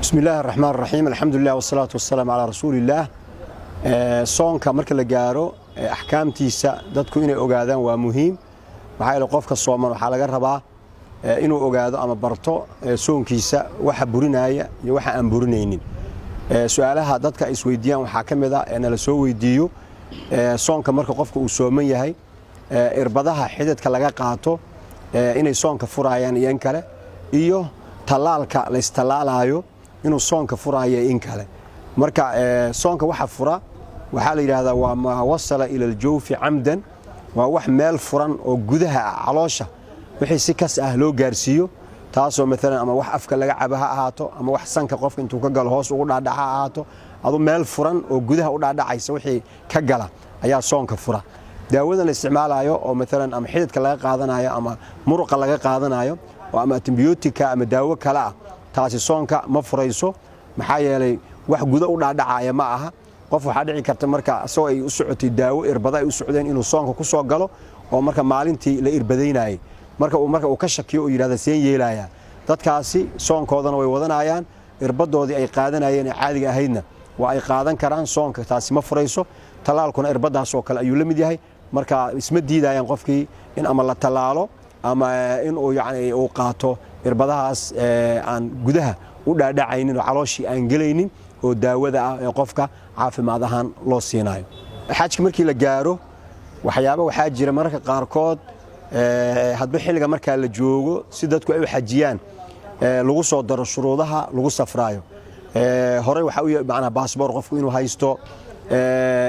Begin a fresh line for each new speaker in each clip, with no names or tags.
بسم الله الرحمن الرحيم الحمد لله والصلاة والسلام على رسول الله soonka marka la gaaro ahkaamtiisa dadku inay ogaadaan waa muhiim waxa ila qofka sooman waxa laga rabaa inuu ogaado ama barto soonkiisa waxa burinaya iyo waxa aan burinaynin su'aalaha dadka isweydiiyaan waxa kamid ah in la soo weydiiyo soonka marka qofka uu sooman yahay irbadaha xididka laga qaato inay soonka furayaan iyo in kale iyo talaalka la istalaalayo inuu soonka furaayo in kale marka soonka waxa fura waxa la yiraahdaa waa ma wasala ila al-jawfi amdan waa wax meel furan oo gudaha caloosha wixii si kas ah loo gaarsiiyo taasoo mesela ama wax afka laga cabaha ahaato ama wax sanka qofka intuu ka galo hoos ugu dhaadhaca ahaato adu meel furan oo gudaha u dhaadhacaysa wixii ka gala ayaa soonka fura daawada la isticmaalayo oo mesela ama xididka laga qaadanayo ama muruqa laga qaadanayo oo ama antibiyootika ama daawo kale ah taasi soonka ma furayso maxaa yeelay wax gudaha u dhaadhacaya ma aha qof waxa dhici karta marka soo ay u socotay daawo irbada ay u socdeen inuu soonka ku soo galo oo marka maalintii la irbadeynayay marka uu ka shakiyo oo yiraahdo seen yeelaya dadkaasi soonkoodana way wadanayaan irbadoodii ay qaadanayeen caadiga ahaydna waa ay qaadan karaan soonka taasi ma furayso talaalkuna irbadaas oo kale ayuu la mid yahay marka isma diidayaan qofkii in ama la talaalo ama in uu yaani uu qaato irbadahaas aan gudaha u dhaadhacaynin oo calooshii aan galaynin oo daawada ah ee qofka caafimaad ahaan loo siinayo xajka markii la gaaro waxyaabo waxa jira marka qaarkood hadba xilliga marka la joogo si dadku ay u xajiyaan lagu soo daro shuruudaha lagu safraayo hore waxa uu macna passport qofku inuu haysto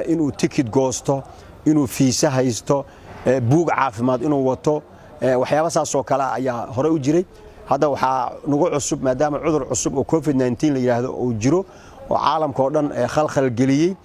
inuu ticket goosto inuu fiisa haysto buug caafimaad inuu wato waxyaabo saas oo kala ayaa hore u jiray hadda waxa nagu cusub maadaama cudur cusub oo COVID-19 la yiraahdo oo jiro oo caalamka oo dhan khalkhal galiyay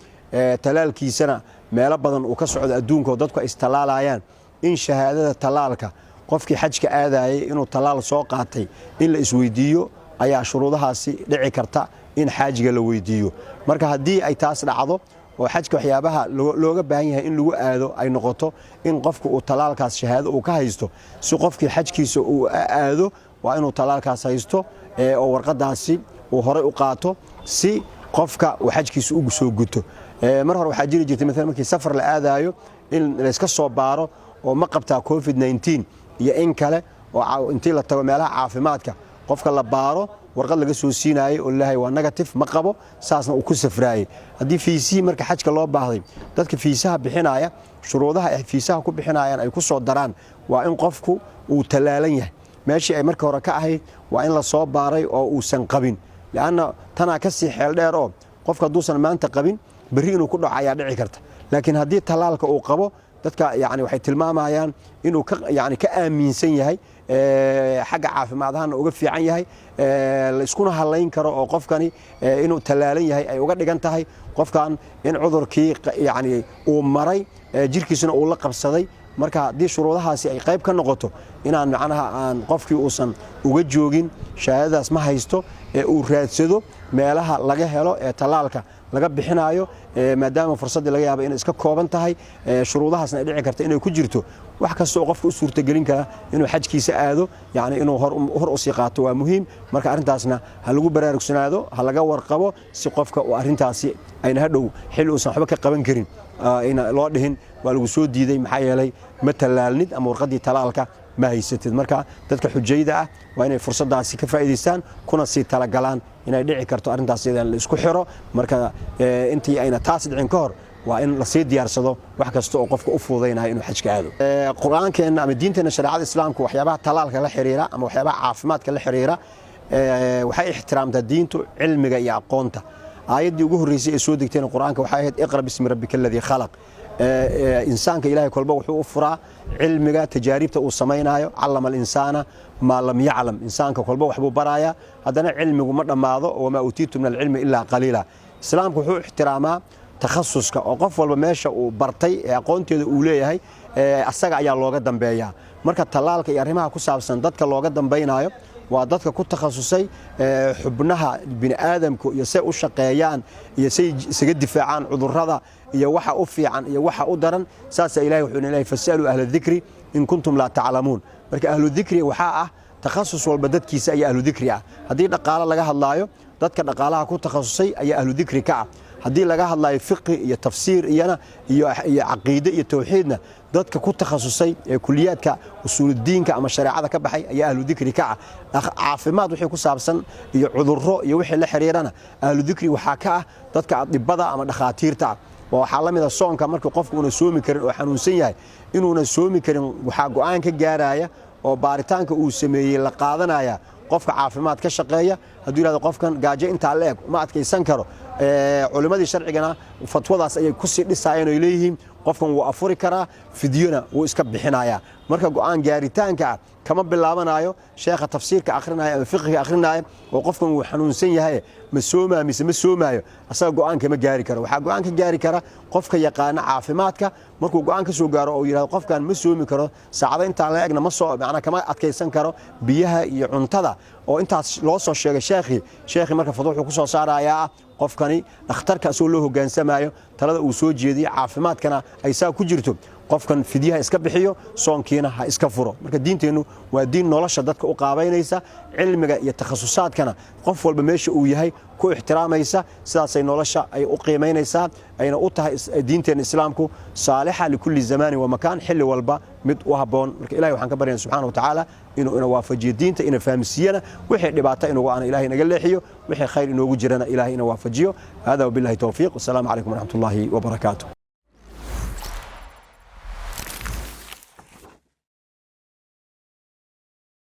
talaalkiisana meelo badan uu ka socdo adduunka oo dadku istalaalayaan in shahaadada talaalka qofkii xajka aadayay inuu talaal soo qaatay in la isweydiiyo ayaa shuruudahaasi dhici karta in xaajiga la weydiiyo marka hadii ay taas dhacdo oo xajka waxyaabaha looga baahan yahay in lagu aado ay noqoto in qofku uu talaalkaas shahaado uu ka haysto si qofkii xajkiisa uu aado waa inuu talaalkaas haysto oo warqadaasi uu hore u qaato si qofka uu xajkiisa ugu soo guto mar hore waxa jiri jirtay mesela markii safar la aadayo in la iska soo baaro oo ma qabtaa COVID-19 iyo in kale oo intii la tago meelaha caafimaadka qofka la baaro warqad laga soo siinaayay oo ilaahay waa negative ma qabo saasna uu ku safraayay hadii fiisi marka xajka loo baahday dadka fiisaha bixinaya shuruudaha ay fiisaha ku bixinayaan ay ku soo daraan waa in qofku uu talaalan yahay meeshii ay marka hore ka ahayd waa in la soo baaray oo uu san qabin laana tana ka sii xeel dheer oo qofka duusan maanta qabin bari inuu ku dhaco ayaa dhici karta laakiin hadii talaalka uu qabo dadka yaani waxay tilmaamayaan inuu ka aaminsan yahay xagga caafimaad ahaan uga fiican yahay la iskuna haleyn karo oo qofkani inuu talaalan yahay ay uga dhigan tahay qofkan in cudurkii yaani uu maray jirkiisuna uu la qabsaday marka hadii shuruudahaasi ay qayb ka noqoto inaan macnaha aan qofkii uusan uga joogin shahaadadaas ma haysto uu raadsado meelaha laga helo talaalka laga bixinayo maadaama fursadii laga yaabo in iska kooban tahay shuruudahaasna ay dhici karto inay ku jirto wax kasta oo qofku u suurtagelin kara inuu xajkiisa aado yaani inuu hor u sii qaato waa muhiim marka arintaasna ha lagu baraarugsanaado ha laga warqabo si qofka uu arintaasi ayna hadhow xil uu waxba ka qaban karin ina loo dhihin waa lagu soo diiday maxaa yeelay ma talaalnid ama warqadii talaalka ma haysatid marka dadka xujayda ah waa inay fursadaasi ka faa'iideystaan kuna sii tala galaan inay dhici karto arintaas iyada la isku xiro marka intii ayna taas dhicin ka hor waa in la sii diyaarsado wax kasta oo qofka u fududeynayo inuu xajka aado quraankeena ama diinteena shariicada islaamka waxyaabaha talaalka la xiriira ama waxyaabaha caafimaadka la xiriira waxay ixtiraamtaa diintu cilmiga iyo aqoonta aayadii ugu horeysay ee soo degtay quraanka waxay ahayd iqra bismi rabbikal ladhi khalaq insaanka ilaahay kolba wuxuu u furaa cilmiga tajaaribta uu sameeynayo allama al-insana ma lam ya'lam insaanka kolba waxbuu baraaya hadana cilmigu ma dhamaado oo ma utiitu min al-ilmi illa qalila islaamku wuxuu ixtiraamaa takhasuska oo qof walba meesha uu bartay ee aqoonteeda uu leeyahay asaga ayaa looga dambeeyaa marka talaalka iyo arrimaha ku saabsan dadka looga dambeeynayo waa dadka ku takhasusay xubnaha bini aadamku iyo say u shaqeeyaan iyo say isaga difaacaan cudurrada iyo waxa u fiican iyo waxa u daran saasa ilaahay wuxuu leeyahay fasalu ahla dhikri in kuntum la ta'lamun marka ahlu dhikri waxa ah تخصص والبدد كيس أي أهل ذكرية هذه القالة لجها الله dadka dhaqaalaha ku takhasusay ayaa ahlu dikri ka ah haddii laga hadlayo fiqhi iyo tafsiir iyo caqiide iyo tawxiidna dadka ku takhasusay ee kuliyaadka usuuludiinka ama shareecada ka baxay ayaa ahlu dikri ka ah caafimaad wixii ku saabsan iyo cudurro iyo wixii la xiriirana ahlu dikri waxaa ka ah dadka adibada ama dhakhaatiirta waxaa la mid ah soonka markii qofku una soomi karin oo xanuunsan yahay inuuna soomi karin waxaa go'aan ka gaaraya oo baaritaanka uu sameeyey la qaadanaya qofka caafimaad ka shaqeeya hadduu yidhahdo qofkan gaajo intaa la eg ma adkaysan karo culimmadii sharcigana fatwadaas ayay ku sii dhisaayeen oo leeyihiin qofkan wuu afuri karaa fidyona wuu iska bixinayaa marka go'aan gaaritaanka kama bilaabanayo sheekha tafsiirka akhrinaya ama fiqhiga akhrinaya oo qofkan wuu xanuunsan yahay ma soomaa mise ma soomaayo asaga go'aan kama gaari karo waxaa go'aan ka gaari kara qofka yaqaana caafimaadka markuu go'aan ka soo gaaro oo yidhahdo qofkan ma soomi karo saacado intaa la egna macnaa kama adkaysan karo biyaha iyo cuntada oo intaas loo soo sheegay sheekhi marka fadwo wuxuu ku soo saarayaa qofkani dhakhtarka asoo loo hogaansamayo talada uu soo jeediyo caafimaadkana ay saa ku jirto qofkan fidyaha iska bixiyo soonkiina ha iska furo marka diinteennu waa diin nolosha dadka u qaabaynaysa cilmiga iyo takhasusaadkana qof walba meesha uu yahay ku ixtiraamaysa sidaasay nolosha ay u qiimaynaysaa ayna u tahay diinteena islaamku saalixa likulli zamaani wa makaan xilli walba mid u habboon marka ilahay waxaan ka baryaynaa subxaana wa tacaala inuu ina waafajiyo diinta ina fahamsiiyana wixii dhibaato inugu aana ilahay naga leexiyo wixii khayr inoogu jirana ilahay ina waafajiyo hada wabillahi tawfiiq wasalaamu calaykum waraxmat ullaahi wabarakaatu